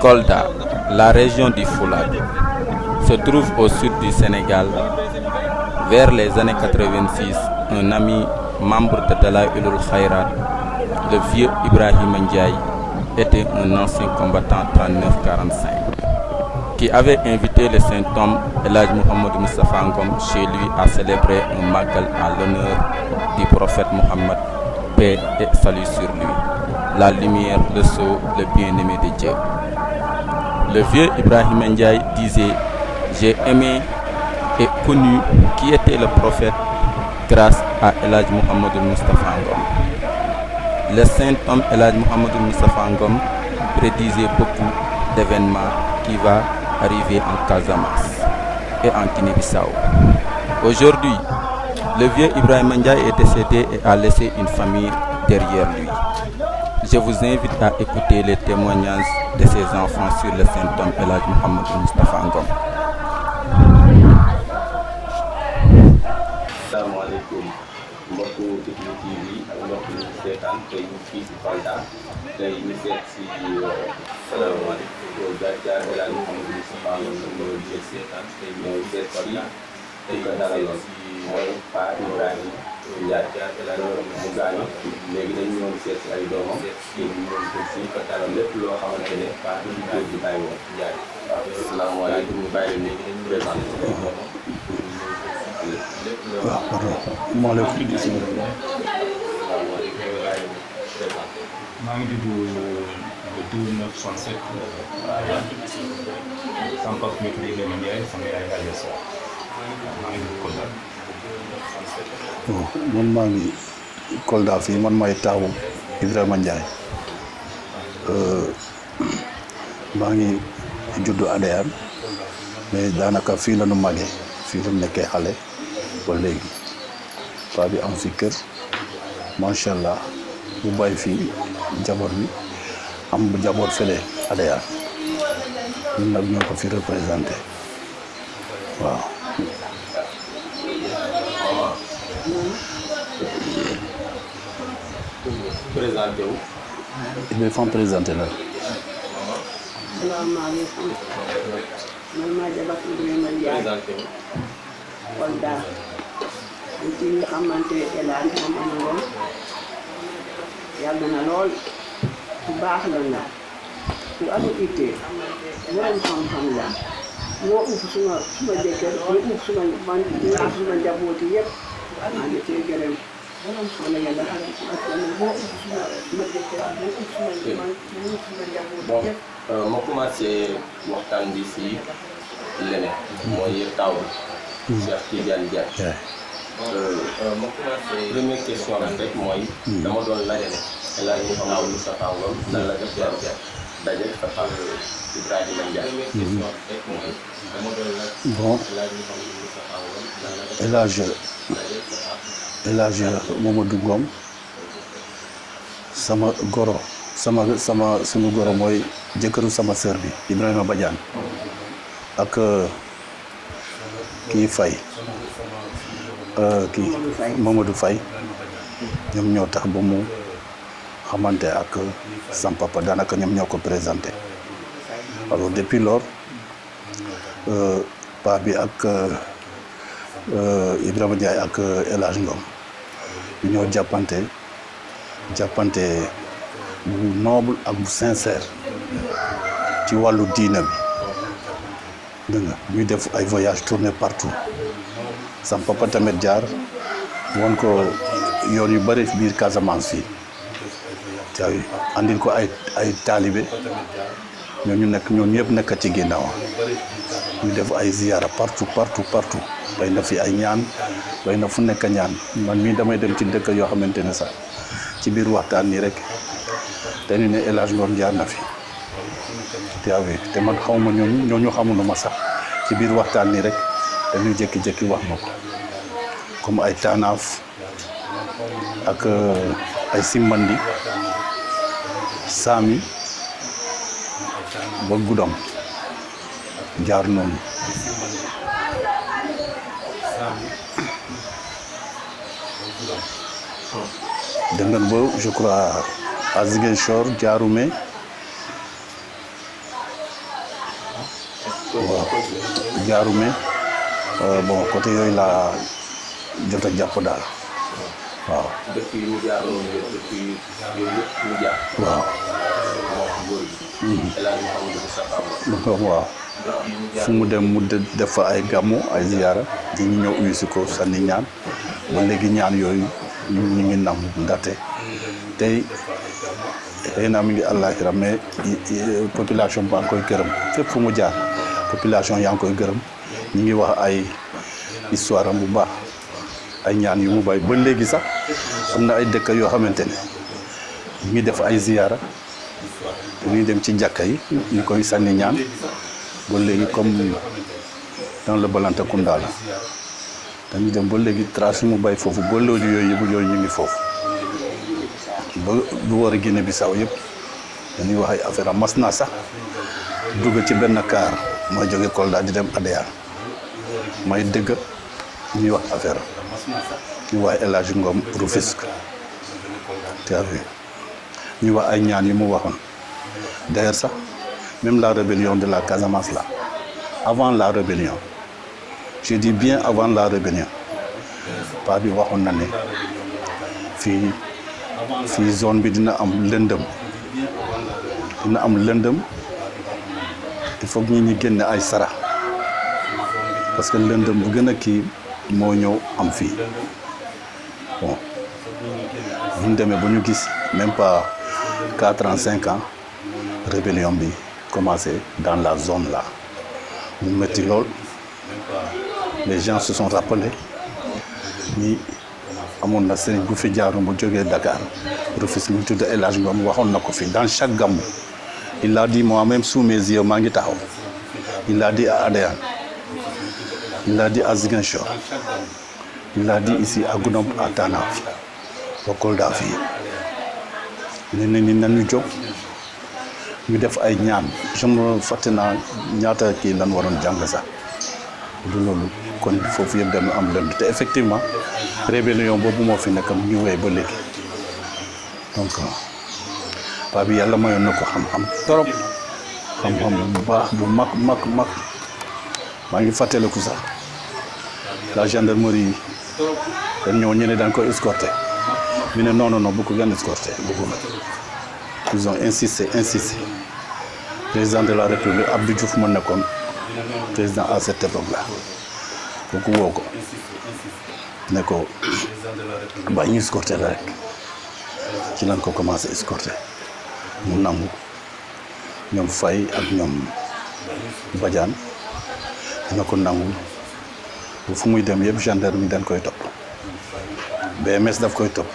Kolda, la région du Fouladou, se trouve au sud du Sénégal. Vers les années 86, un ami membre de Dalaïloul Khairat, le vieux Ibrahim Ndiaye, était un ancien combattant 39-45, qui avait invité le saint homme Elhadj Mohamed Moustapha Ngom chez lui à célébrer un magal à l'honneur du prophète Mohammed, paix et salut sur lui, la lumière, le sceau, le bien-aimé de Dieu. Le vieux Ibrahim Ndiaye disait: j'ai aimé et connu qui était le prophète grâce à Elhadj Mohamed Moustapha Ngom. Le saint homme Elhadj Mohamed Moustapha Ngom prédisait beaucoup d'événements qui vont arriver en Casamance et en Guinée-Bissau. Aujourd'hui, le vieux Ibrahim Ndiaye est décédé et a laissé une famille derrière lui. Je vous invite à écouter les témoignages de ses enfants sur le saint homme Elhadj Mohamed Moustapha Ngom. Asalaamaaleykum mbokku Tekno TV ak mbokku ñu seetaan tey ñu fii si Kolda tey ñu seet si salaamaaleykum jaar Elhadj Mohamed Moustapha Ngom ñu jël seetaan tey ñëw seet si tey ko dalaloon mooy Pa Ibrahima Ndiaye mu gaañu léegi dañu ñëw seet si ay doomam kii ñu ñëw jël si ko dalal lépp loo xamante ne Pa Ibrahima di bàyyi woon Ndiaye. Asalaamaaleykum ñu bàyyi léegi dañu présenté ay doomam. waaw pardon maaleykum bisimilah. maa ngi judd le 1967 sama papa mi tudd Ibrahima Ndiaye sama yaay Aliou Sow maa ngi judd Kolda 1967. bon man maa ngi Kolda fii man maay taawu Ibrahima Ndiaye maa ngi judd Adéane mais daanaka fii la nu màggee fii la nekkee xale ba léegi paa bi am fi kër macha allah bu bàyyi fii jaboot bi am bu jaboot fële Adéane ñun nag ñoo ko fi représenté waaw. présenté wu. il est fan présenté la. Salaamaaleykum man maa jabat Ibrahima Ndiaye présenté wu. Kolda ñu ci nga xamante Elhadj Mohamed Ngom yàgg na lool bu baax la na ku am itte borom xam-xam la moo uuf suma jëkkër ñu uuf suma njabooti yëpp maa ngi cee gërëm wala yàlla xaral ci askan moo uuf suma jëkkër moo uuf suma njabooti bon yëpp. ma commencé waxtaan bi si leneen mooy taw bi Cheikh Tidiane Diagne. ma commencé première question bi rek mooy dama doon laajte Elhadj Mohamed Moustapha Ngom nan la def daje sa papa Ibrahima Ndiaye. première question rek mooy dama doon laajte bon Elhadj Mohamed Moustapha Ngom nan la def Elhadj daje sa papa. Elhadj Momadou Ngom sama goro sunu goro mooy jëkkëru sama sœur bi Ibrahima Badiane ak kii Faye kii Mamadou Faye ñoom ñoo tax ba mu xamante ak sam papa daanaka ñoom ñoo ko présenté alors depuis lors pa bi ak Ibrahima Ndiaye ak Elhadj Ngom ñoo jàppante bu noble ak bu sincère ci wàllu diina bi dégg nga ñuy def ay voyage tourné partout sam papa tamit jaar woon ko yoon yu bëri biir Casamance fii te andil ko ay taalibe ñooñu ñëpp nekk ci ginnaaw ñu def ay ziyaara partout bay na fi ay ñaan bay na fu nekk ñaan man mii damay dem ci dëkk yoo xamante ne sax ci biir waxtaan nii rek dañu ne Elhadj Ngom jaar na fi te man xawma ñooñu xamunu ma sax ci biir waxtaan nii rek dañuy jékki-jékki wax ma ko comme ay Tanaaf ak ay Simbandi Saami ba Gudam jaar noonu dem nañ ba je crois à Ziguinchor Diaroumé waaw Diaroumé bon côté yooyu laa jot a jàpp daal waaw. dëkk yi ñu jaar noonu yëpp dëkk yi yooyu yëpp ñu jaar. waaw. moo xam góor gi. El Hadj Mouhamadou Moustapha Ngom. waaw fu mu dem mu def fa ay gàmmu ay ziyaara di ñu ñëw uyu si ko sànni ñaan ba léegi ñaan yooyu ñu ngi nangu ndaxte tey xëy na mi ngi àllaaxira mais population baa ngi koy gërëm fépp fu mu jaar population yaa ngi koy gërëm ñu ngi wax ay histoire am bu baax ay ñaan yu mu bay ba léegi sax am na ay dëkk yoo xamante ne ñu ngi def ay ziyaara dañuy dem ci jàkka yi ñu koy sànni ñaan ba léegi comme dans le Balantacounda la dañuy dem ba léegi trace yu mu bay foofu ba loolu yooyu yëpp yooyu ñu ngi foofu ba bu war a Guinée Bissau yëpp dañuy wax ay affaire am mas naa sax dugg ci benn kaar ma jóge Kolda di dem Adéane may dëgg ñuy wax affaire ñuy wax El Hadj Ngom Rufisque tu as vu ñuy wax ay ñaan yi mu waxoon d'ailleurs sax même la rébellion de la Casamance là avant la rébellion je dis bien avant la rébellion paa bi waxoon na ne fii zone bi dina am lëndëm il faut que ñi génne ay sara parce que lëndëm bu gën a kii moo ñëw am fii bon bu ñu demee ba ñu gis même pas 4 ans 5 ans rébellion bi commencé dans la zone là mu métti lool les gens se sont rappelés ni amoon na sëriñ bu fi jaaru bu jógee Dakar Rufisque mu tudd El Hadj Ngom waxoon na ko fi dans chaque gàmmu il l'a dit moi-même sous mes yeux maa ngi taxaw il l'a dit à Adéane il l'a dit à Ziguinchor il l'a dit ici à Goudomp à Tana ba Kolda fii ne ni nañu jóg ñu def ay ñaan je me fàtte naa ñaata kii lan waroon jàng sax du loolu kon foofu yëpp dañu am lënd te effectivement rébellion boobu moo fi nekk ñu wéy ba léegi donc paa bi yàlla mayoon na ko xam-xam trop xam-xam bu baax bu mag maa ngi fàttaliku sax la gendarmerie dañ ñëw ñu ne dañ koy escorter ñu ne non bu ko gën escorter bëggul ils ont insisté président de la République Abdou Diouf moo nekkoon président à cette époque là kooku woo ko ne ko ba ñu escorter la rek ci lañ ko commencé escorter mu nangu ñoom Faye ak ñoom Badiane dina ko nangu bu fu muy dem yëpp gendarme yi dañ koy topp BMS daf koy topp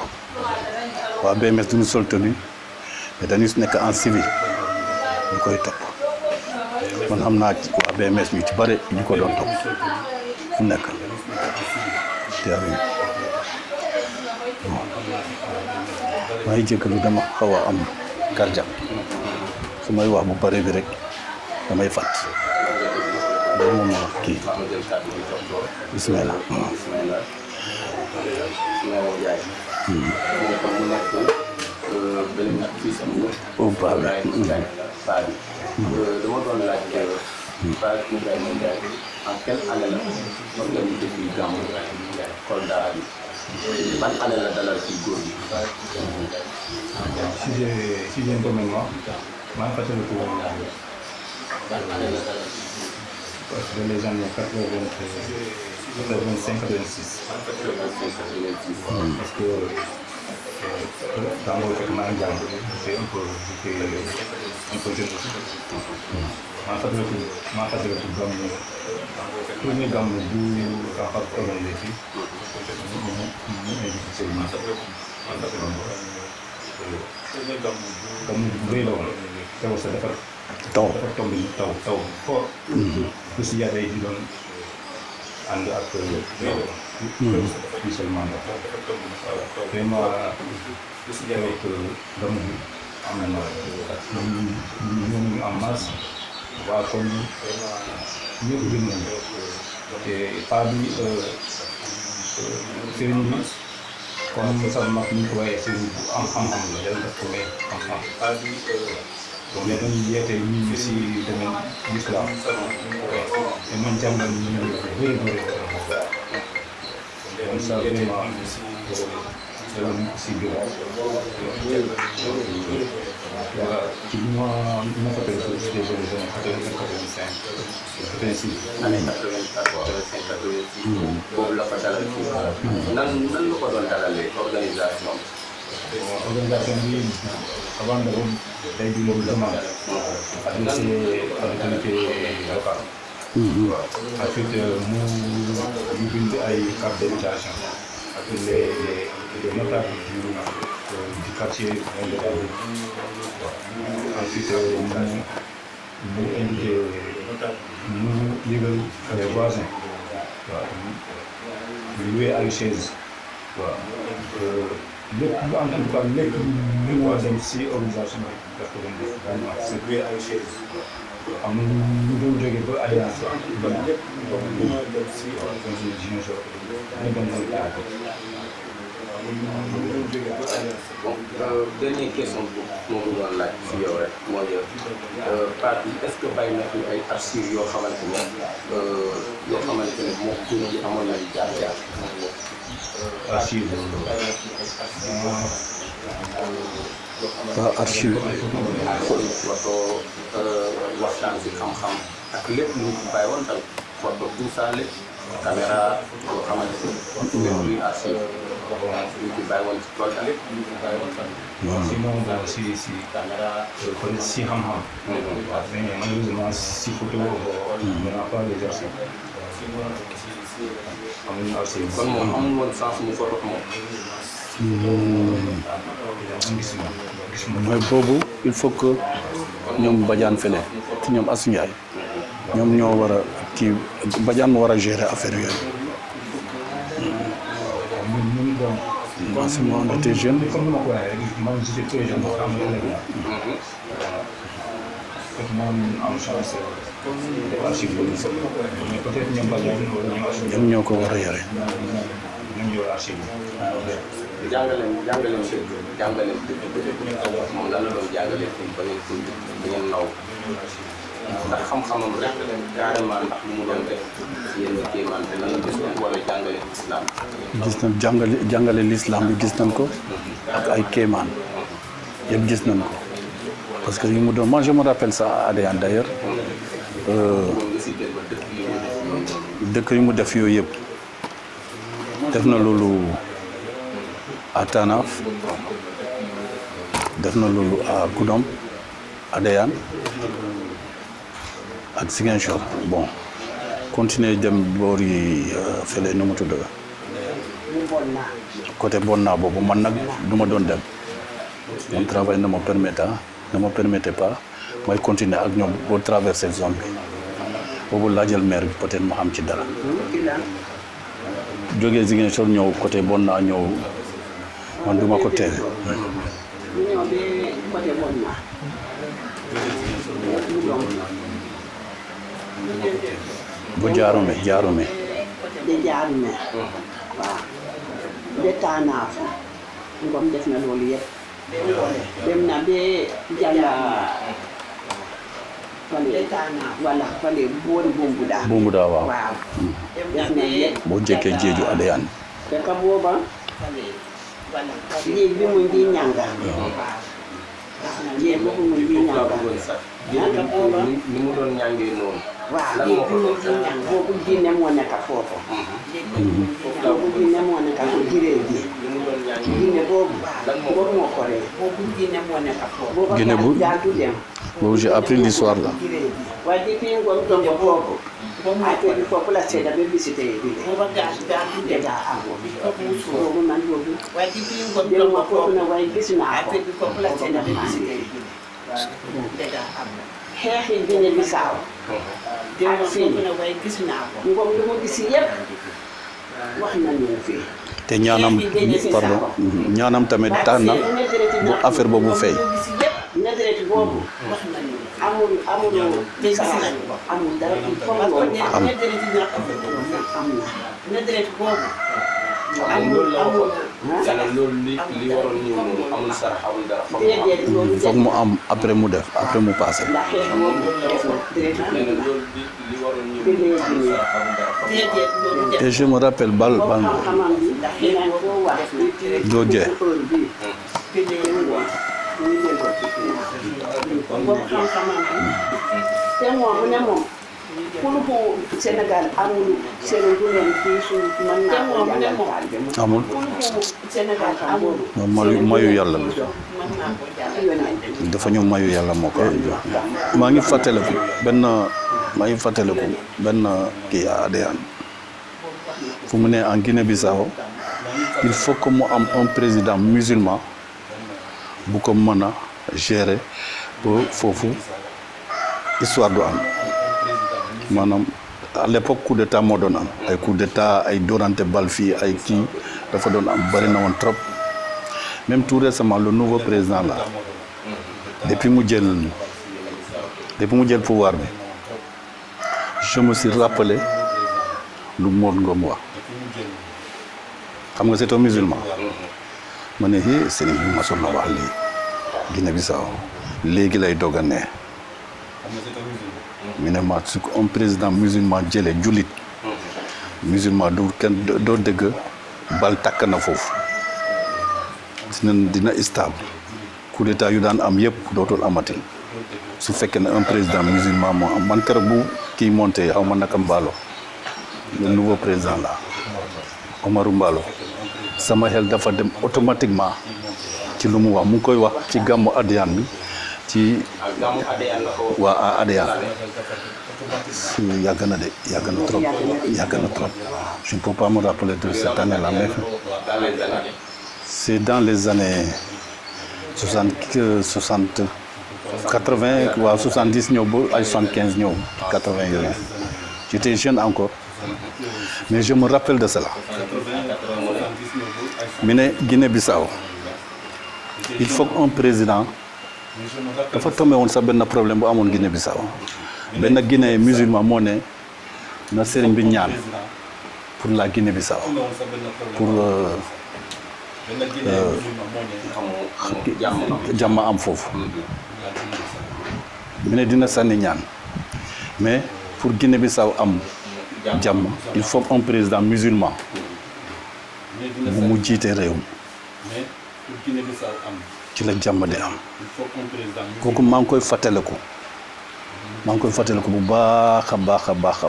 waa BMS duñu sol tenue mais dañuy nekk en civil ñu koy topp man xam naa ci waa BMS ñu ci bare ñu ko doon topp fu nekk te maa ngi jégalu dama xaw a am cardiaque su may wax bu bare bi rek damay fàtt loolu moom moo kii bismillah oh paa bi dama doon laaj Paa Ibrahima Ndiaye en quelle année la organisé fii gàmmu Kolda bi ban année la dalal ci góor gi. si j'ai un peu mémoire maa ngi fàttaliku ban année la dalal ci parce que les années 85 86 parce que dans le fekk maa ngi jàng c'est un peu jeune aussi maa fàttaliku gàmmu premier gàmmu bu Kaxar organisé fii ñu invité Serigne gàmmu bu rëy la woon teew sa dafa tomb taw fort aussi yaa day di doon ànd ak musulman la vraiment avec gàmmu bi am na ñu en masse waa kon ñëpp gën nañu te paa bi sëriñ bi comme sa mag ni ñu ko waxee sëriñ bu am xam-xam la yàlla def ko may xam-xam donc nee nañu yeete nit ñi si domaine l'islam te man jàngal ñu bëri donc ça vraiment yàlla si biir voilà ci li ma fàttali ko si des années 85 année 84 boobu la fa dalal fii nan la ko doon dalalee organisation organisation bi avant de day di loolu demande adressé à l'autorité locale ensuite mu bind ay carte d'invitation ak les notables du quartier ensuite mu invité mu yëgal les voisins waaw loué ay chaises waaw lépp en tout cas lépp lu mu dem si organisation bi daf ko doon def vraiment c'est loué ay chaises am na ñu doon jógee ba alliance ba lépp lu mu dem si organisation ñu doon mën a bon dernière question bu moo bëggoon laaj si yow rek mooy Pape bi est-ce que bàyyi na fi ay archives yoo xamante ne moo kii yi amoon nañu jaar-jaar archive pas archive photo waxtaan si xam-xam ak lépp lu ñu bàyyi woon tamit photo tout ça lépp caméra yoo xamante ne luy archive ñu ci bàyyi woon ci tool tamit ñu ci bàyyi woon tamit sinon bon si caméra kon si xam-xam mais malheureusement si photo on n'a pas les archives amuñu archive kon moom amul woon sens mu photo moom mooy boobu il faut que ñoom Badiane Fele te ñoom Assou Ndiaye ñoom ñoo war a kii Badiane moo war a gérer affaire yooyu. Moi, c'est moi, on était jeunes. Comme je moi j'étais très jeune, moi en chance mais peut-être ñoom Badiane wala ñoom ñoo ko war a yore. ñoom ñoo archive jàngaleen moom lan la doon jàngalee fii ba ngeen naw ndax xam-xamam rek carrément ndax lu mu doon def yéen ñi kéemaan te lan la gis nañ wala jàngale islam gis nañ jàngale l'islam bi gis nañ ko ak ay kéemaan yëpp gis nañ ko parce que yu mu doon moi je me rappelle ça à Adéane d'ailleurs dëkk yu mu def yooyu yëpp def na loolu à Tanaf def na loolu à Goudomp Adéane ak Ziguinchor bon continuer dem boor yi fële nu mu tudd côté Bonna boobu man nag du ma doon dem mon travail ne me permettait pas mooy continuer ak ñoom boo traverser zone bi boobu laa jël maire bi peut-être ma xam ci dara jógee Ziguinchor ñëw côté Bonna ñëw man duma ko teewe bu jaarume de jaarume waaw de Tanaafu Ngom def na loolu yëpp dem na ba jàlla wala fale boori Bumbuda waaw def na yëpp boo jekkee jeeju Adéane fekk booba jéeg bi mu ngi ñànga jéeg boobu mu ngi ñànga ni mu doon ñàngee noonu waaw jéeg bi mu ngi ñànga boobu jinne moo nekk foofu boobu jinne moo nekk foofu jiree ji jinne boobu moo ko rey boobu jinne moo nekk foofu Guinée bu jaatu dem boobu j'ai appris l'histoire là waaye depuis Ngom tombe foofu affaire bi foofu la sedda ba visité yi bi de daa amoon boobu man boobu dem ma foofu na waaye gis naa ko xeexi Guinée Bissau dem fii Ngom lu ma gis yëpp wax nañu fii te ñaanam tamit tax na bu affaire boobu feeñ ne deret boobu amul dara am na ne deret boobu amul yàlla loolu li waroon ñëw noonu amul sarax amul dara foog mu am. déedéet loolu foog mu am après mu def après mu passé. ndax xeex boobu def na direct nee na loolu li waroon ñëw noonu amul sarax amul dara foog mu am. déedéet loolu def et je me rappelle bal xam-xamam bi ndax yeneen koo wax doo jee heure bii tëjee woon ñu jël ko ci boobu xam-xamam bi te moom mu ne moom kuluku Sénégal amul sëriñ bu leen fii suñu mën naa ko jàngal taal bi mu amul kuluku Sénégal amul mayu yàlla la mën naa ko jàngal yónnee dafa ñu mayu yàlla moo ko jox maa ngi fàttaliku benn kii ADN fu mu ne en Guinée-Bissau il faut que mu am un président musulman bu ko mën a gérer ba foofu histoire du am maanaam à l'époque coup d'état moo doon am ay coup d'état ay dóorante bal fii ay kii dafa doon am bari na woon trop même tout récemment le nouveau président là depuis mu jël pouvoir bi je me suis rappelé lu Mor Ngom wax xam nga c'est un musulman ma ne sëriñ bi ma sonn wax lii Guinée-Bissau léegi lay doog a ne mi ne ma su ko un président musulman jëlee jullit musulman du kenn doo dëgg bal takk na foofu dina stable coup d'état yu daan am yëpp dootul amati su fekkee ne un président musulman moo am man keroog bu kii monté xaw ma naka Mballo le nouveau président là Omarou Mballo sama xel dafa dem automatiquement ci lu mu wax mu ngi koy wax ci gàmmu Adéane bi ci waa Adéane yàgg na trop je ne peux pas me rappeler de cette année là mais c'est dans les années 80 waaw 70 ñëw ba ay 75 ñëw 80 yooyu j'étais jeune encore mais je me rappelle de cela mi ne Guinée-Bissau il faut qu'un président dafa tombé woon sax benn problème bu amoon Guinée-Bissau benn Guinée musulman moo ne na sëriñ bi ñaan pour la Guinée-Bissau pour jàmm am foofu mi ne dina sànni ñaan mais pour Guinée-Bissau am jàmm il faut un président musulman bu mu jiite réew mi ci la jàmm di am kooku maa ngi koy fàttaliku bu baax a baax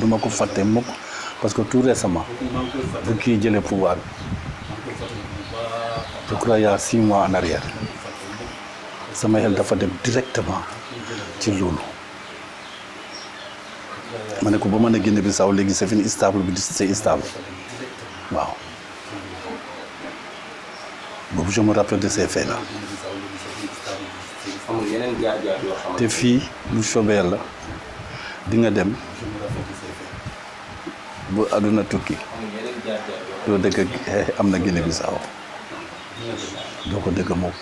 du ma ko fàtte mukk parce que tout récemment bu kii jëlee pouvoir bi je crois il y a 6 mois en arrière sama xel dafa dem directement ci loolu ma ne ko ba mën a Guinée-Bissau léegi c'est fini stable bi c'est stable waaw boobu je me rappelle de ces faits là te fii bu soobee Yàlla di nga dem bu àdduna tukki doo dëgg am na Guinée-Bissau doo ko dëgg moom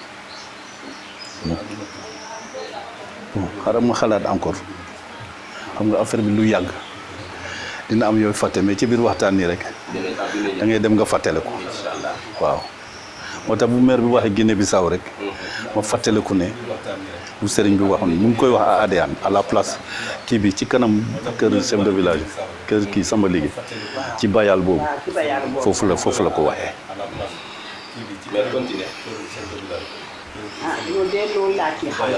bon xaaral ma xalaat encore xam nga affaire bi lu yàgg dina am yooyu fàtte mais ci biir waxtaan nii rek da ngay dem nga fàttale ko waaw moo tax bu maire bi waxee Guinée-Bissau rek ma fàttaliku ne bu sëriñ bi waxoon mu ngi koy wax à Adéane à la place kii bi ci kanam kër chef de village kër kii sama liggéey ci bayal boobu foofu la ko waxee. loolu de loolu laa ci xam.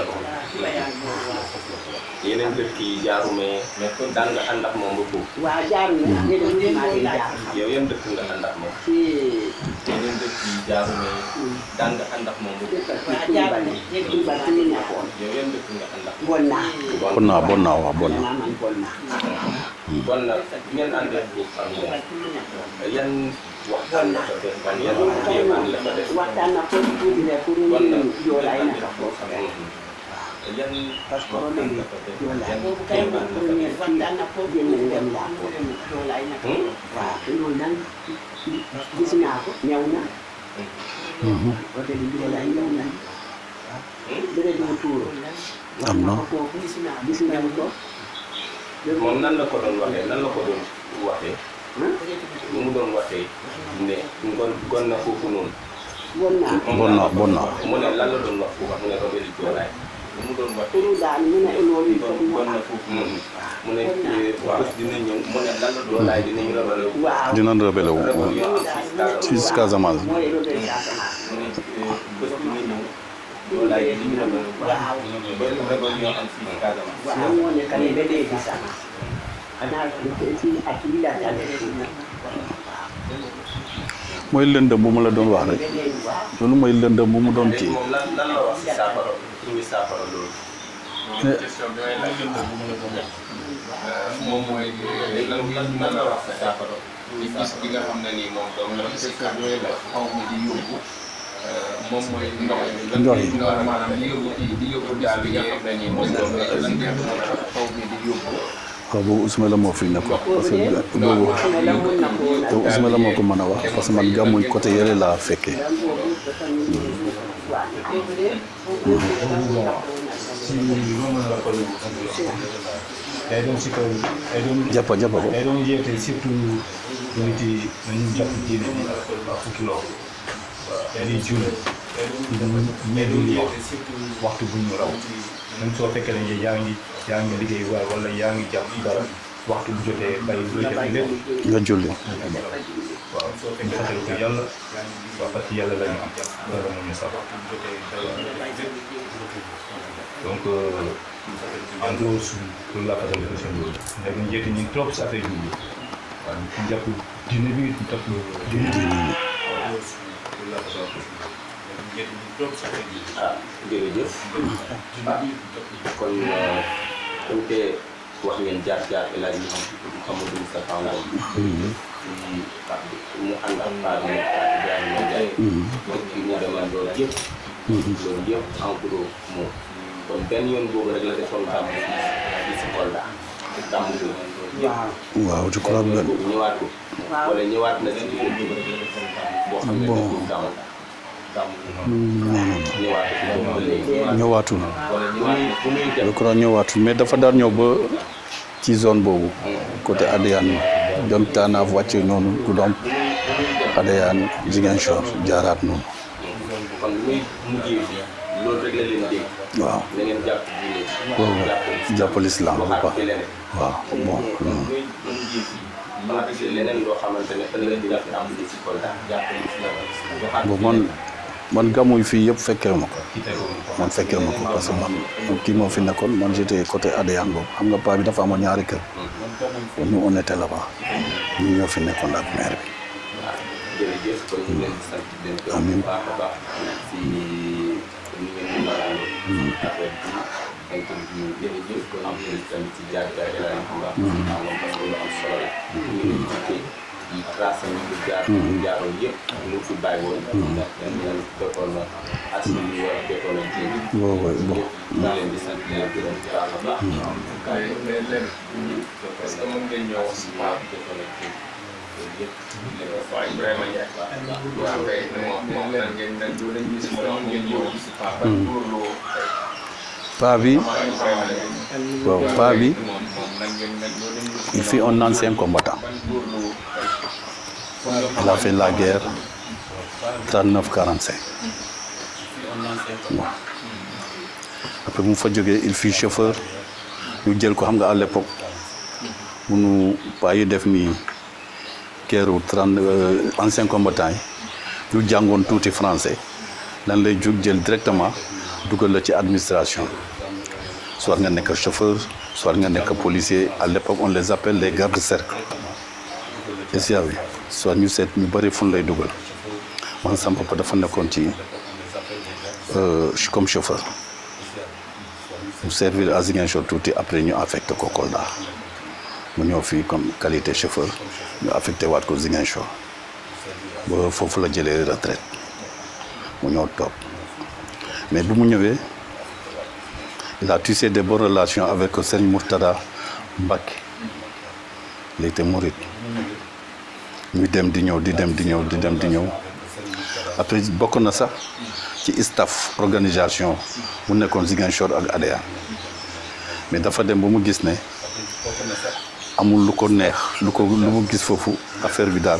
yeneen dëkk yi jaarume daan nga ànd ak moom ba foofu. waaw jaarume yeneen maa ngi jaar. yow yan dëkk nga ànd ak moom. yeneen dëkk yi jaarume daan nga ànd ak moom ba foofu. waaw jaarume yow yan dëkk nga ànd ak moom. bon naa. bon naa waaw bon naa. bon na ngeen àndee foofu ak moom yan waxtaan la ko def yan kéemaan la ko def. waxtaan na ko tuuti rek pour ñu joolaay naka foofu rek. yan parce que problème bi joolaay boobu kay moom première waxtaan na ko génn dem laa ko joolaay naka waaw loolu nag gis naa ko ñëw na côté bi joolaay ñëw na bëre duma tuuro am na gis naa ko moom nan la ko doon waxee nan la ko doon waxee. lu mu doon waxee ne gon na foofu noonu. bon naa mu ne lan la doon wax foofu mu ne rebelle joolaay lu mu doon waxee pour daal mu ne loolu gon na foofu noonu mu ne bés dina ñëw mu ne lan la joolaay dinañu rebelle wu. waaw dinañ rebelle wu ci Casamance. mooy rebelle Casamance. mu ne bés dina ñëw joolaay dinañu rebelle wu. waaw benn rebelle yoo am fii Casamance. waaw moo nekk ne ba léegi sax xanaa ci at yi la tànnee mooy lëndëm bu mu la doon wax rek loolu mooy lëndëm bu mu doon léegi kii. moom lan la wax si saafara pour ñu saafara loolu. question bi may laaj lëndëm bu ma la doon wax moom mooy léegi lan la wax si saafara. gis bi nga xam ne nii moom doom la si kàddu yooyu la xaw ma di yóbbu moom mooy ndox yi maanaam di yóbbu daal bi nga xam ne nii moom doom la lan ngeen mën a xaw ma di yóbbu. waaw boobu Ousmane la moo fi nekk parce que boobu Ousmane la moo ko mën a wax parce que man gàmmuñ côté yële laa fekkee. si loo mën a rappelé day doon si kaw day doon jàppa ko. day doon yeete surtout nit yi nañu jàpp diine bi fukki loxo day di julli ñee dul waxtu bu ñu raw même soo fekkee ne yaa ngi liggéey waaye wala yaa ngi jàpp dara waxtu bu jotee bàyyi looy def lépp nga julli. waaw ñu fàttali ko yàlla waaw parce que yàlla la ñu am yàlla moo ñu sax donc en gros loolu laa fàttali ko seen loolu ndax ñu njëkk ñu trop si affaire bi waaw ñu jàpp diine bi ñu topp diine bi loolu laa fàttali ko ah jërëjëf kon comme que wax ngeen jaar El Hadj Mouhamadou Moustapha Ngom ci mu ànd ak Paar mu jaar moo jaay donc ci mu demal loolu yëpp en gros moom kon benn yoon boobu rek la defoon gàmmu bi si Kolda gàmmu bi waaw je crois que boobu ñëwaat ko wala ñëwaat na si diggante boo xam ne dafa gàmmu ñëwaatul wala ñëwaat fu muy je dem crois ñëwaatul mais dafa daan ñëw ba ci zone boobu côté Adéane dem Tanaff wàcce noonu Goudomp Adéane Ziguinchor jaaraat noonu. kon muy mujjee bi loolu rek la leen dégg. waaw na ngeen jàpp diine. waaw jàppal islam bu baax waaw bon. muy mujjee bi maa ngi leneen loo xamante ne ëllëg dina fi am lu ci Kolda jàppal islam. bon man gàmmu fii yëpp fekkee ma ko man fekkee ma ko parce que man kii moo fi nekkoon man j'étais côté Adéane boobu xam nga paa bi dafa amoon ñaari kër nous on était là-bas ñu ñoo fi nekkoon ak maire bi. jërëjëf kon ñu leen di sant di leen gërëm bu baax a baax si ni ngeen di mën a affaire bi interview jërëjëf kon am nañu tamit ci jaar-jaar yi lañ ko wax. parce que lu am solo la. ñu ngi jiite yi tracé ñu ngi jaar. ñu jaaroon yëpp ñu fi bàyyi woon. ndax dañu fekkoon na askan wi war a fekkoon na jéem. waaw bon. ñu leen di sant di leen gërëm bu baax a baax. mais lenn est-ce que mën ngeen ñëw wax si Paar waaw Ibrahima Ndiaye waaw kay moom leen ngeen nag doo leen gis moom ngeen ñëw si Paar ban góorloo paa bi waaw paa bi moom nag ngeen nag doo leen gis il fut un ancien combattant. ban góorloo Il a fait la guerre 39-45. Bon. Après bu mu fa jógee il fut chauffeur ñu jël ko xam nga à l'époque munu paa yi def nii keeru 30 anciens combattants yi ñu jàngoon tuuti français lan lay jóg jël directement dugal la ci administration soit nga nekk chauffeur soit nga nekk policier à l'époque on les appelle les gardes-cercle. est-ce que soit ñu seet ñu bëri fun lay dugal man sama papa dafa nekkoon ci comme chauffeur mu servir à Ziguinchor tuuti après ñu affecté ko Kolda mu ñëw fii comme qualité chauffeur ñu affecté waat ko Ziguinchor ba foofu la jëlee retraite mu ñëw toog mais bu mu ñëwee il a tissé de bonnes relations avec Serigne Mourtada Mbacké il était mouride ñu dem di ñëw di dem di ñëw di dem di ñëw après bokk na sax ci staff organisation mu nekkoon Ziguinchor ak Adéane mais dafa dem ba mu gis ne amul lu ko neex lu mu gis foofu affaire bi daal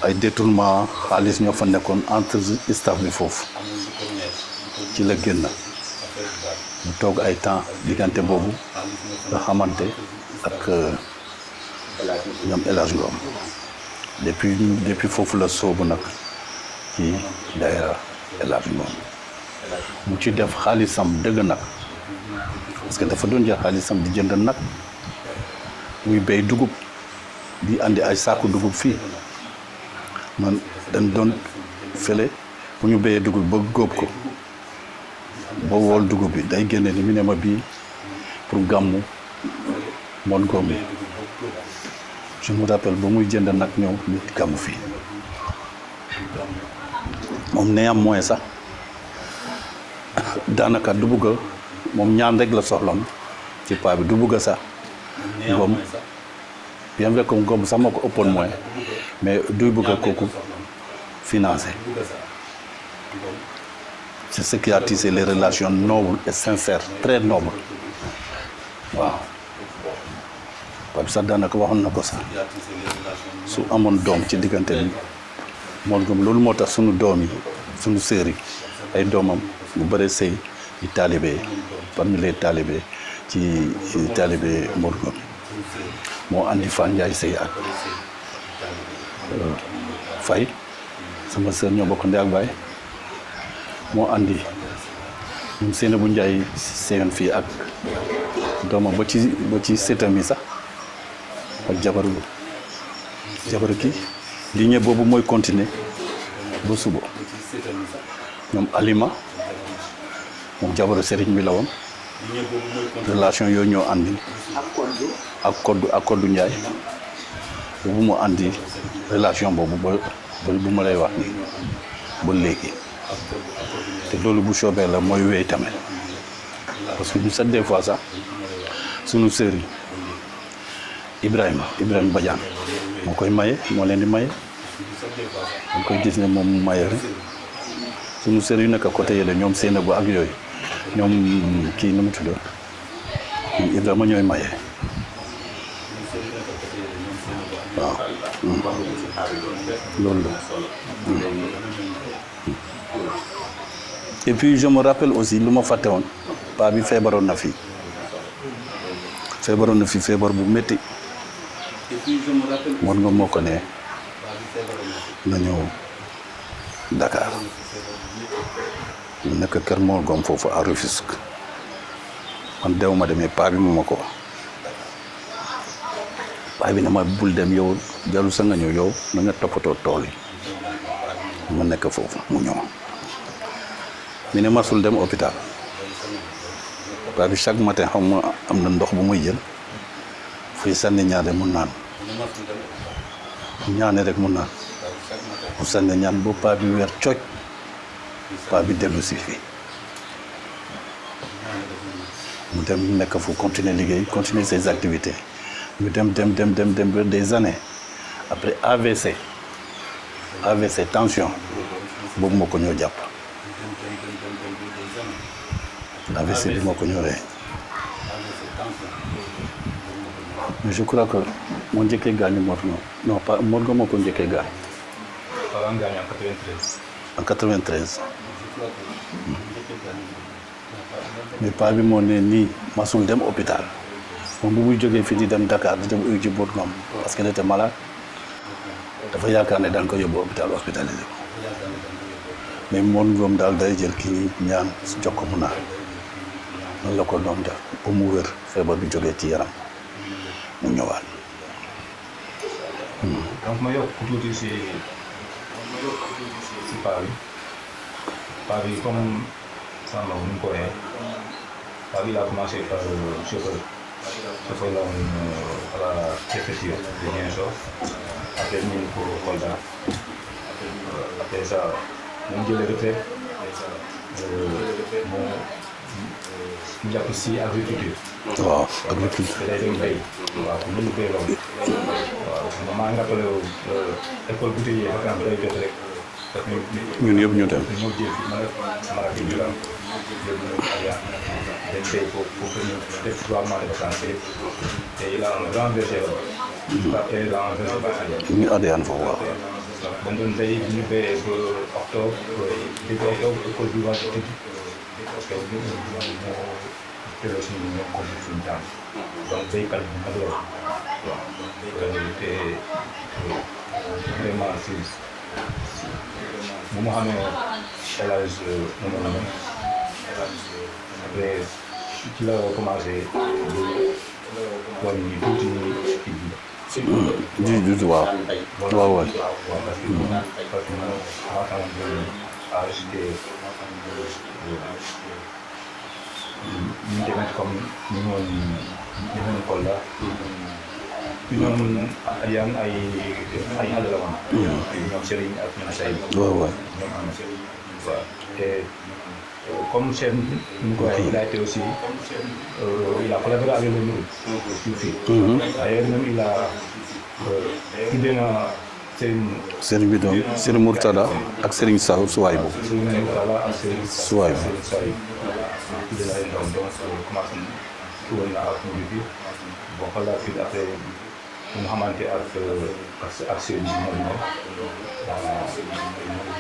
ay détournement xaalis ñoo fa nekkoon entre staff bi foofu ci la génn mu toog ay temps diggante boobu nga xamante ak ñoom El Hadj Ngom depuis foofu la soobu nag ci daayira El Hadj Ngom mu ci def xaalisam dëgg nag parce que dafa doon jël xaalisam di jënd nag muy béy dugub di andi ay saaku dugub fii man dañ doon fële bu ñu béyee dugub ba góob ko ba wool dugub bi day génne ni mu ne ma bii pour gàmmu moon góom bi je me rappelle ba muy jënd nag ñëw ñu gàmmu fii moom néanmoins sax daanaka du bugg moom ñaan rek la soxlam ci paa bi du bugg sax Ngom bien vrai que Ngom sax moo ko ëppoon moyen mais duy bugg kooku financé c'est ce qui a tissé les relations nobles et sincères très nobles waaw paa bi sax daanaka waxoon na ko sax su amoon doom ci diggante bi moo Ngom loolu moo tax sunu doom yi sunu sœur yi ay doomam bu bëri sëy ci taalibe parmi les taalibe ci taalibe Mor Ngom moo andi Fan Ndiaye sëy ak Faye sama sœur ñoo bokk ndey ak baay moo andi ñun Seynabou Ndiaye sëyoon fii ak doomam ba ci sëtam yi sax ak jabaru kii lignée boobu mooy continuer ba suba ñoom Alima moom jabaru sëriñ bi la woon relation yooyu ñoo andi ak Koddu Ndiaye boobu mu andi relation boobu ba bu ma lay wax ni ba léegi te loolu bu soobee la mooy wéy tamit parce que ñu sax des fois sax sunu sœur yi Ibrahima Badiane moo koy maye moo leen di maye dañ koy gis ne moom mu maye rek sunu sœur yu nekk côté yële ñoom Seynabou ak yooyu ñoom kii nu mu tudd ñoom Ibrahima ñooy maye waaw loolu la et puis je me rappelle aussi lu ma fàtte woon paa bi feebaroon na fi feebar bu métti Mor Ngom moo ko ne na ñëw Dakar mu nekk kër Mor Ngom foofu à Rufisque man dew ma demee paa bi mu ma ko paa bi na ma bul dem yow jarul sa nga ñëw yow na nga toppatoo tool yi ma nekk foofu mu ñëw mi ne masul dem hôpital paa bi chaque matin xam ma am na ndox bu muy jël fuy sànni ñaare mu naan ñaane rek mu naan mu sànni ñaan ba paa bi weer cooj paa bi dellu si fii mu dem nekk fu continuer liggéey continuer ses activités ñu dem ba des années après AVC tension boobu moo ko ñoo jàpp AVC bi moo ko ñoo rey mais je crois que moo njëkkee gaañu Mor Ngom non pas Mor Ngom moo ko njëkkee gaañ en 93 mais paa bi moo ne nii masul dem hôpital moom bu muy jógee fii di dem Dakar di dem uyu ji Mor Ngom parce qu'elle était malade dafa yaakaar ne daan ko yóbbu hôpital hospitalisé mais Mor Ngom daal day jël kii ñaan jox ko mu naan noonu la ko doon def ba mu wér feebar bi jógee ci yaram mu ñëwaat. donc ma yokk tuuti si paa bi comme Samba ni mu ko waxee paa bi il a commencé par chauffeur la woon à la préfecture de Ziguinchor après ñu ngi ko Kolda après ça mu jëlee retraite mu jàpp si agriculture. waaw agriculture. te day dem béy. waaw comme ni mu béy loolu. waaw maa ngi rappelé école bouteiller vacances day jot rek. ñun yëpp ñu dem. ñoo jël sama rajo bi la yóbbu nañu Aliya dañ fay pour que ñu def 3 mois de vacances te il a renversé il a renversé ba Aliya. ñu Adéane foofu waaw. dañ doon béy bi ñu béyee ba octobre di béy école bi waa tëj parce que ñu tëral suñu ñoom comme suñu temps donc béykat bi mag la waaw te vraiment si bu ma xamee El Hadj Mamadou après ci la commencé wàññi tuuti kii bi. du waaw. waaw waaw. parce que man ñu demee comme ñu ñëwoon Kolda ñu ñoom yan ay xale la woon. ñoom Serigne ak ñoom Seydou. waaw waaw. ñoom am waaw te comme chef ñu ko waxee il a été aussi il a collaboré avec le Nour fii. D'ailleurs même il a tuddee na Serigne bi doon Serigne Mourtada ak Serigne Saw Suwaybu. Serigne Mourtada ak Serigne Suwaybu. tuddee na leen doon donc commencé tuwoon na ak Nour bi bon par la suite après ñu xamante ak Serigne bi moom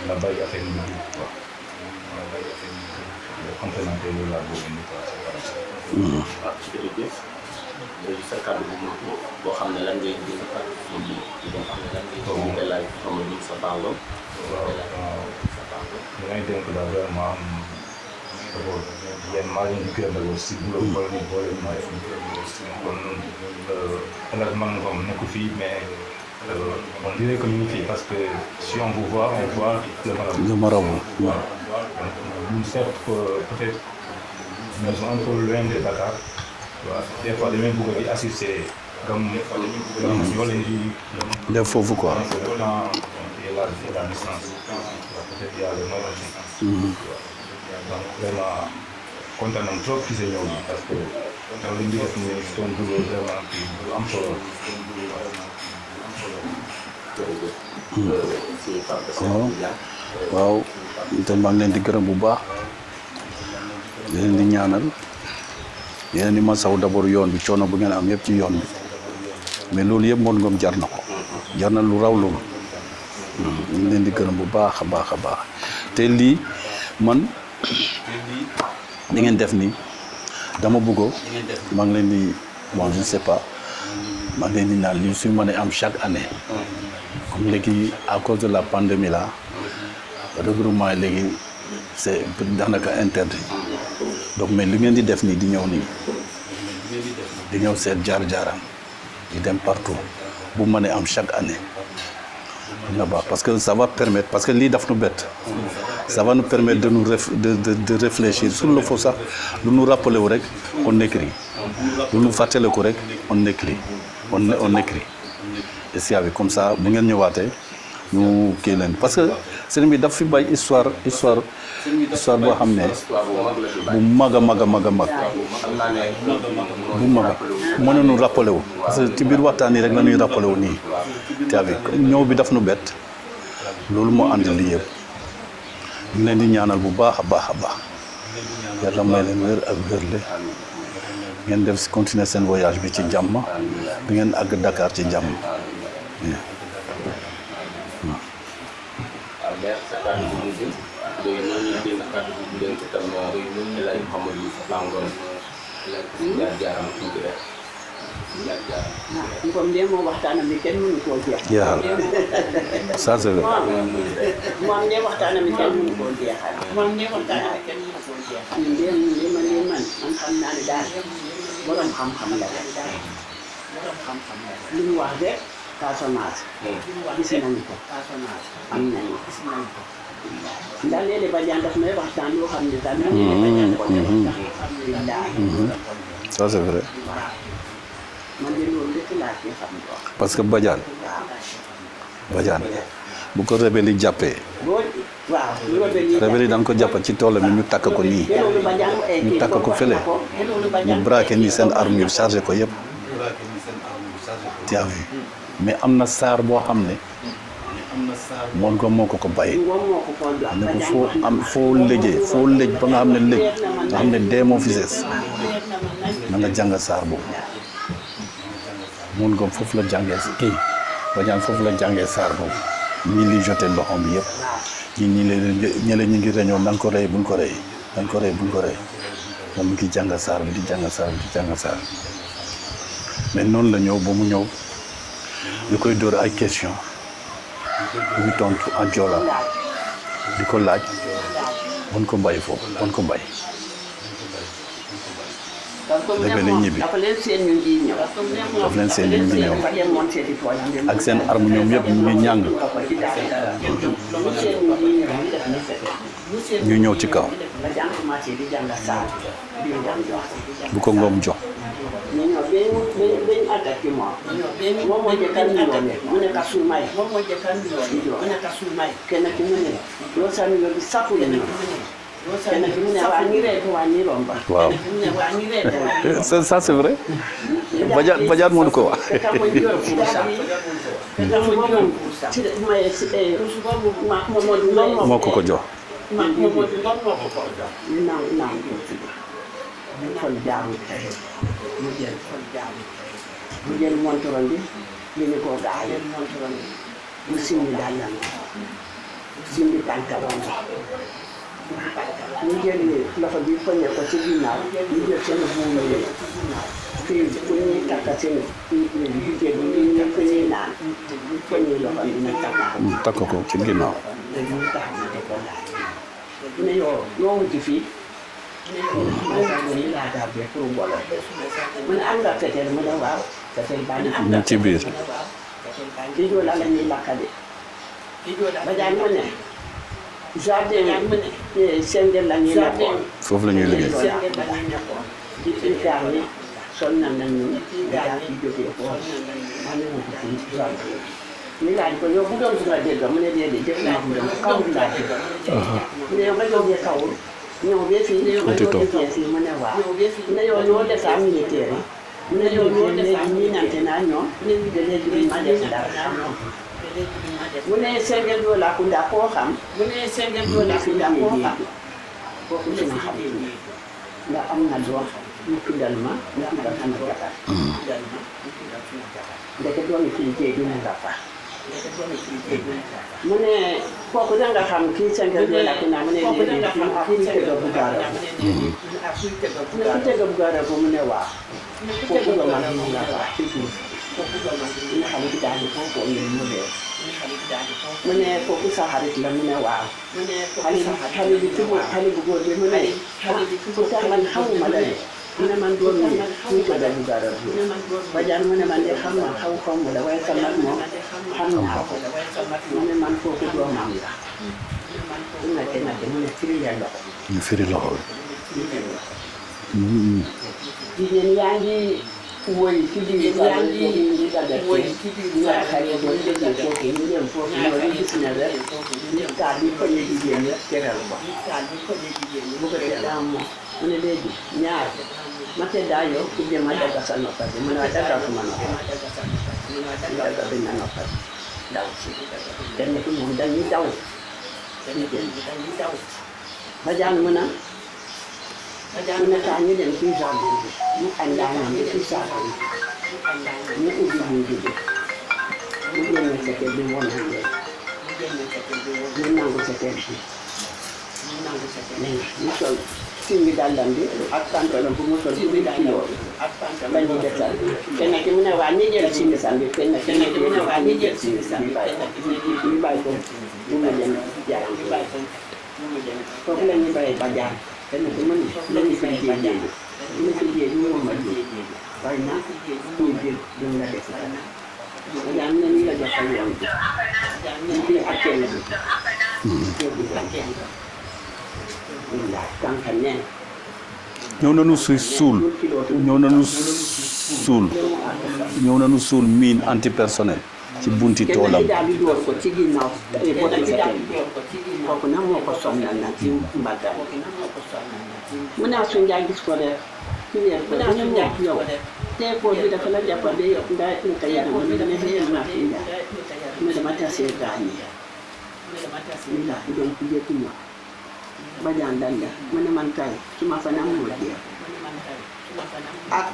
la bàyyi affaire bi quoi. complémenté loolu laa bëgg indi quoi. waaw jërëjëf léegi sa kàddu bu mujj boo xam ne lan ngay gën a fàttali ci lii boo xam ne lan ngay gën a laaj xam ne sa bàngoom. waaw li may dénk daal vraiment d'abord yéen maa ngi leen di gërëm d'abord si boole ñu ma def kon El Hadj Man Ngom nekku fii mais on dirait que ñu ngi fii parce que si on vous voit on voit le marabout. waaw donc certes peut-être nous sommes un peu loin de Dakar waaw des fois damay bëgg di assister gam yoo leen di def foofu quoi. parce que le temps et la distance peut-être y a le moyen donc vraiment kontaan nañ trop ci sa ñëw bi parce que loolu li ñu def nii c'est un boulot vraiment kii bu am solo waaw te maa ngi leen di gërëm bu baax di leen di ñaanal yeneen di masaw d'abord yoon bi coono bu ngeen am yëpp ci yoon bi mais loolu yëpp Modou Ngom jar na ko jar na lu raw loolu ñu ngi leen di gërëm bu baax a baax a baax te lii man li ngeen def nii dama bëggo maa ngi leen di bon je ne sais pas maa ngi leen di naan lii suñu mënee am chaque année comme léegi à cause de la pandémie là regroupement yi léegi c'est daanaka interdit donc mais li ngeen di def nii di ñëw nii di ñëw seet jaar-jaaram di dem partout bu mënee am chaque année dina baax parce que ça va permettre parce que lii daf nu bett ça va nous permettre de nous de réfléchir sur le faux sax lu nu rappeler wu rek on écrit lu nu fàttale ko rek on écrit on écrit et avec comme ça bu ngeen ñëwaatee ñu kii leen parce que sëriñ bi daf fi bay histoire boo xam ne bu mag a mag a mag a mag bu mag a mën nañu rappelé wu parce que ci biir waxtaan yi rek la ñuy rappelé wu nii te avec ñëw bi daf nu bett loolu moo andi lii yëpp ñu leen di ñaanal bu baax a baax a baax yàlla may leen wér ak wérle ngeen def si continuer seen voyage bi ci jàmm bi ngeen àgg Dakar ci jàmm. waaw mais sa kàddu bu mujj léegi noonu ñuy dénk kàddu bu dénk itam El Hadj Mouhamadou Ngom jaar-jaaram tuuti rek jaar-jaaram. Ngom de moom waxtaanam bi kenn mënu koo jeex. jeexal ça c'est vrai. moom de waxtaanam bi kenn mënu koo jeexal. moom de waxtaanam bi kenn mënu koo jeexal. man xam naa ne daal borom xam-xam la daal borom xam-xam la li mu wax rek Casamance. gis nañu ko. Casamance am nañu gis nañu ko. ndax léeg-léeg Badiane daf may waxtaan yoo xam ne daal man léeg-léeg Badiane ko def alhamdulilah. ça c'est vrai. man de loolu lépp laa ci xam ko. parce que Badiane bu ko rebelle yi jàppee. rebelle yi daan ko jàpp ci toolam ñu takk ko nii ñu takk ko fële ñu braqué nii seen arme yi chargé ko yëpp. tu as vu mais am na saar boo xam ne moon ko moo ko bàyyi ngoom moo ko ko jox ne ko foo lëj ba nga xam ne lëj nga xam ne dee moo fi ses na nga jàng saar boobu moon ko foofu la jàngee Badiane foofu la jàngee saar boobu ñii li jote loxoom bi yëpp ñële ñu ngi reñoo nan ko rey buñ ko rey moom mu ngi jàng saar bi di jàng saar mais noonu la ñëw ba mu ñëw ñu koy dóor ay question ñu tontu en joola di ko laaj bon ko bàyyi foofu bon ko bàyyi dafa leen ñibbi dafa leen seen ñu ngi ñëw ak seen arme ñoom yëpp ñu ngi ñàng ñu ñëw ci kaw bu ko ngoom jox ñu ñëw ben attaqué moom moo jëkkal ñu mu ne ka suumay kenn ki mu ne yoo sami yo bi sakku la ñu kenn ki mu ne waa ñi rey ko waa ñi romba waaw ça c'est vrai Badiane moo ko wax moo ko jox fol jaamu mu jël montoron bi yéene koo gaale mu simmi dàllam simmi tànkaram ñu jël loxo bi poñe ko ci ginnaaw ñu jël seen buum yi fii bu ñuy takka seen jigéen bi ñu ko ñuy naan poñe loxo bi ñu takk ko ci ginnaaw léegi ñu tax na ko laaj ne yoo wuti fii mu ne am nga fetel mu ne waaw fetel baa ngi ci biir ci Joola la ñuy lakkale Badiane mu ne jardin Sengel la ñuy nekkoon foofu la ñuy liggéey di gaar ni sol na ñun daa ci jógee foofu ma ne ma ko fii jardin ñu laaj ko yow bu doon su nga dégg mu ne déedéet dégg naa bu doon kaw bi laa dégg mu ne yow nga jógee kawul ñëw ba fii ma jógee fii mu ne waaw ne yow ñoo def am militaire yi ne yow ñoo def am ñi nante naa ñoom de léegi bi ma def dara xam mu ne Sengel Joola Kunda koo xam mu ne Sengel Joola Kunda koo xam kooku dina xam nga am na doom ñu tuddal ma ñu tuddal sama jabar ndeke doomi fii jéegi mu nga fa mu ne kooku da nga xam kii Sengel Joola Kunda mu ne déedéet fii tëgga bu gaara mu ne ku tëgga bu gaara mu ne waaw kooku dooma mu nga fa ci suuf ñu xam ci daal di foofu mu dee mu ne kooku sa xarit la mu ne waaw xale bu góor bi mu ne pourtant man xamuma la de mu ne man doom yi ñu ko dalu garab bi Badiane mu ne man de xam naa xaw ma la waaye sa mag moom xam naa ko mu ne man kooku doomam la mu ne mu ne firi ya loxo ñu firi loxo jigéen yaa ngi woy ci biir yaa ngi woy ci biir ñaar xale doon jógee foofu ñu dem foofu loolu gis na rek nit kaal bi ko ñu jigéen ñi teral ko bu ko teral moom mu ne léegi ñaar ma te daa yow ku dem ma dagga sa noppa bi mu ne dagga suma noppa dagga bi na noppa bi daw si kenn ki moom dañuy daw Badiane mu na mu ne kaa ñu dem ci jardin bi ñu àndaanam bi ci jardin bi ñu ubbi buntu bi mu génne fetel bi woon na leen ñu nangu fetel bi ñu sol simbi dàllam bi ak pantalon bu mu sol ci biir kilo la ñu desal kenn ki mu ne waa ñi jël simbi san bi kenn ki mu ne waa ñi jël simbi san bi ñu bàyyi ko mu ma dem jaar foofu la ñu bàyyi Badiane kenn ku mën lañu fi jéejee ñu fi jéej ñu moom a jéej waaye naa ñu jéej duñ la def Badiane ne ñu la joxal yoon bi ñu fi akkee la bi tànka neen ñëw nañu suul mine antipersonnel ci bunti toolam daal di door ko ci ginnaaw boti fetel bi kooku nag moo ko sonnal nag ci mbaggam mu naa su njaay gis ko rek ci weer ko ñu mu yow teekoor bi dafa la jàppal de yow nga ko yaram mu ne xëyal naa fi njaay ne dama tasee gaañ yi ni la doon ku jëkku ñëw Badiane dan la mu ne man kay su ma fanam moo jeex ak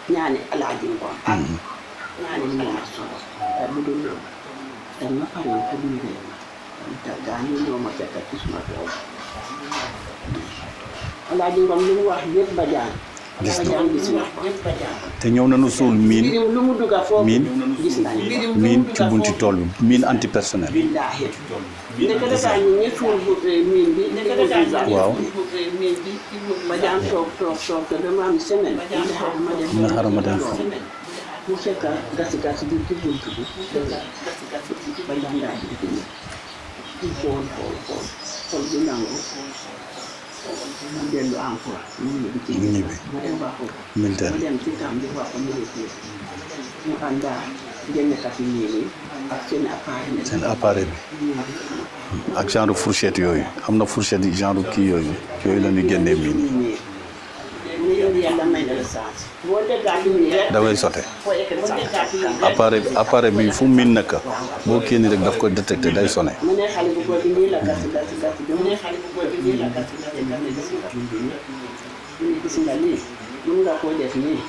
ñaani Alaaji Ngom ak ñaani Mor Sow te bu dul loolu dañ ma pare ko duñ réew ma te gaañ yi ñoo ma fekk ci suma tool Alaaji Ngom li mu wax yëpp Badiane gis na Badiane gis na ko te ñëw nañu suul miin mbirim lu mu dugga foofu gis nañ ko miin ci bunti tool bi miin antipersonnel billaahi ndekete kaa ñu ñe suul bu miin bi waaw Badiane toog te dama am semaine na xaaral ma dem fa mu fekk gasi bi ci bunt bi Badiane daal di ñu xool bi nangu mu dellu encore mu ñibbi ma dem wax ko militaire ma dem ci tam di wax ko militaire ñu àndaa génne kati ñii ak seen appareil bi ak genre fourchette yooyu am na fourchette yi genre kii yooyu la ñuy génnee miin mu yow yàlla may na la chance boo déggaati nii rek da ngay sote foo yëkkati appareil bi fu miin nekk boo kii nii rek daf koy détecté day sonné mu ne xale bu góor bi nii la gasi bi mu ne xale bu góor bi nii la gasi gis nga lii mun nga koo def nii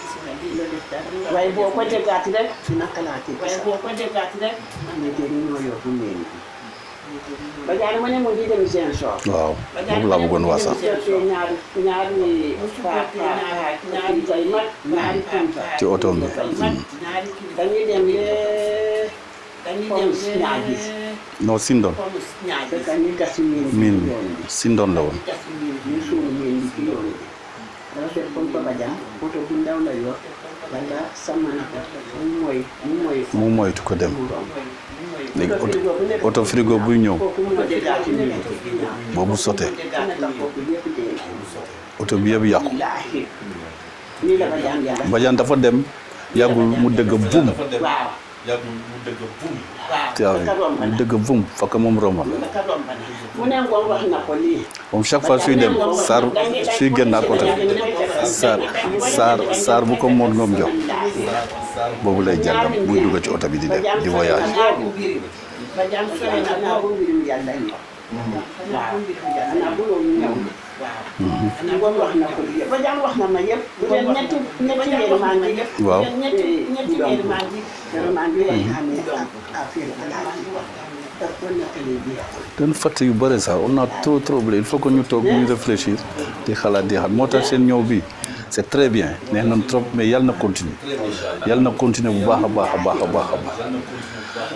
waaye boo ko déggaati rek dina kalaati ne tey ñoo yóbbu meen Badiane ma ne mu ngi dem seen soor waaw boobu laa bëggoon wax sax ñaari tay mag ñaari kumpa ci oto bi dañuy dem pomus ñaagi non Sindon fekk ñu gasi miin bi Sindon la woon ñu suul miin bi ci yoon bi dafa fekk comme ko Badiane oto bu ndaw la yor wala sama na ko mu moytu ko dem léegi oto frigo buy ñëw boobu sote oto bi yëpp yàqu Badiane dafa dem yàggul mu dëgg bum mu dëgg bum fakk moom rombal moom chaque fois suy dem Sarr suy génn ak oto bi Sarr bu ko Modou Ngom jox boobu lay jàngam muy dugg ci oto bi di dem di voyage waaw dañu fàtte yu bëri sax on a trop oublié il faut que ñu toog ñu réfléchir di xalaat di xam moo tax seen ñëw bi c'est très bien neex nañ trop mais yàlla na continuer bu baax a baax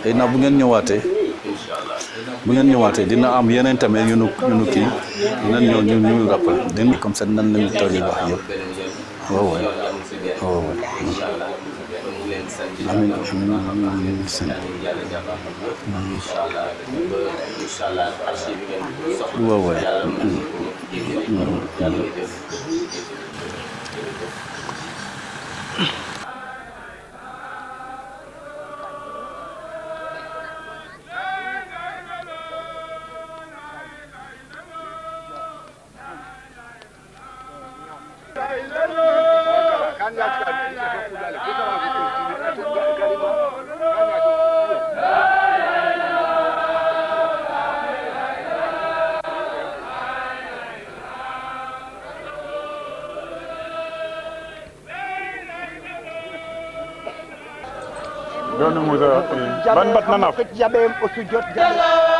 tey naa bu ngeen ñëwaatee dina am yeneen tamit yu nu kii dinañ ñëw ñu rappel dinañ comme ça nan lañu toog yu baax yëpp waaw amiin waaw Ban bat na naf. Jabe o sujud jabe.